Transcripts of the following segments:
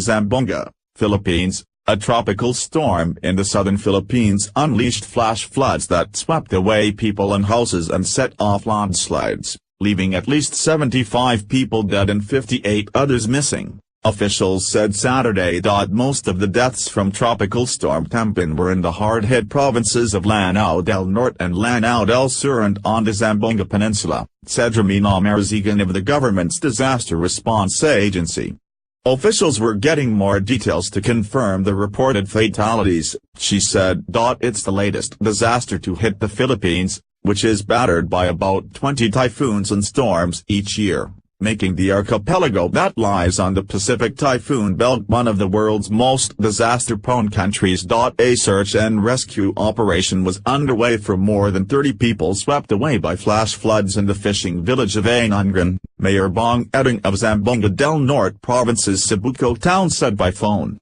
Zamboanga, Philippines. A tropical storm in the southern Philippines unleashed flash floods that swept away people and houses and set off landslides, leaving at least 75 people dead and 58 others missing, officials said Saturday. Most of the deaths from Tropical Storm Tempin were in the hard-hit provinces of Lanao del Norte and Lanao del Sur and on the Zamboanga Peninsula, said Ramina Marzigan of the government's disaster response agency. Officials were getting more details to confirm the reported fatalities, she said. It's the latest disaster to hit the Philippines, which is battered by about 20 typhoons and storms each year, making the archipelago that lies on the Pacific Typhoon Belt one of the world's most disaster-prone countries. A search and rescue operation was underway for more than 30 people swept away by flash floods in the fishing village of Anungan, Mayor Bong Eding of Zamboanga del Norte Province's Cebuco town said by phone.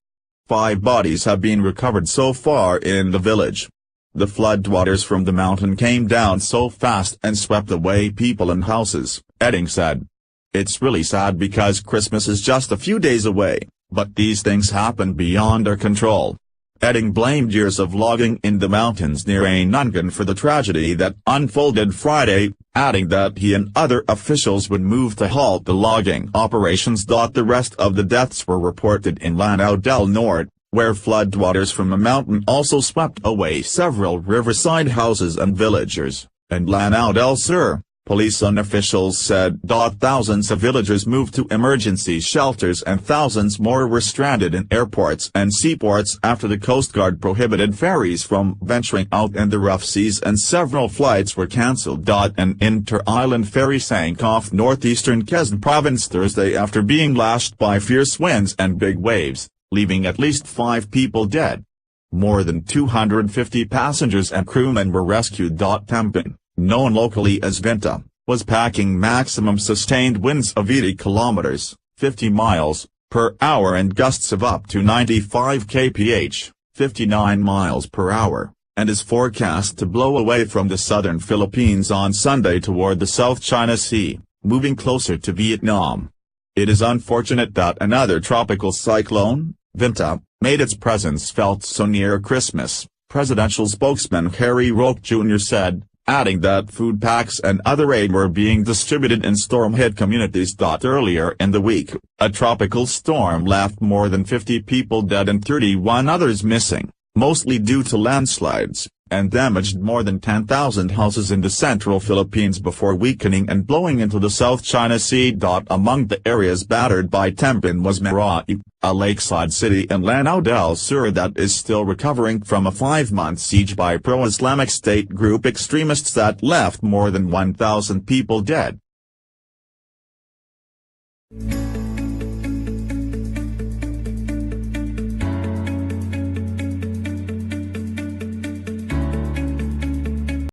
5 bodies have been recovered so far in the village. The floodwaters from the mountain came down so fast and swept away people and houses, Eding said. It's really sad because Christmas is just a few days away, but these things happen beyond our control. Eding blamed years of logging in the mountains near Anungan for the tragedy that unfolded Friday, adding that he and other officials would move to halt the logging operations. The rest of the deaths were reported in Lanao del Norte, where floodwaters from a mountain also swept away several riverside houses and villagers, and Lanao del Sur. Police and officials said. Thousands of villagers moved to emergency shelters and thousands more were stranded in airports and seaports after the Coast Guard prohibited ferries from venturing out in the rough seas and several flights were cancelled. An inter-island ferry sank off northeastern Quezon Province Thursday after being lashed by fierce winds and big waves, leaving at least 5 people dead. More than 250 passengers and crewmen were rescued. Tempin, known locally as Vinta, was packing maximum sustained winds of 80 kilometers, 50 miles, per hour and gusts of up to 95 kph, 59 miles per hour, and is forecast to blow away from the southern Philippines on Sunday toward the South China Sea, moving closer to Vietnam. It is unfortunate that another tropical cyclone, Vinta, made its presence felt so near Christmas, presidential spokesman Harry Roque Jr. said, adding that food packs and other aid were being distributed in storm-hit communities. Earlier in the week, a tropical storm left more than 50 people dead and 31 others missing, mostly due to landslides, and damaged more than 10,000 houses in the central Philippines before weakening and blowing into the South China Sea. Among the areas battered by Tempin was Marawi, a lakeside city in Lanao del Sur that is still recovering from a 5-month siege by pro-Islamic State group extremists that left more than 1,000 people dead.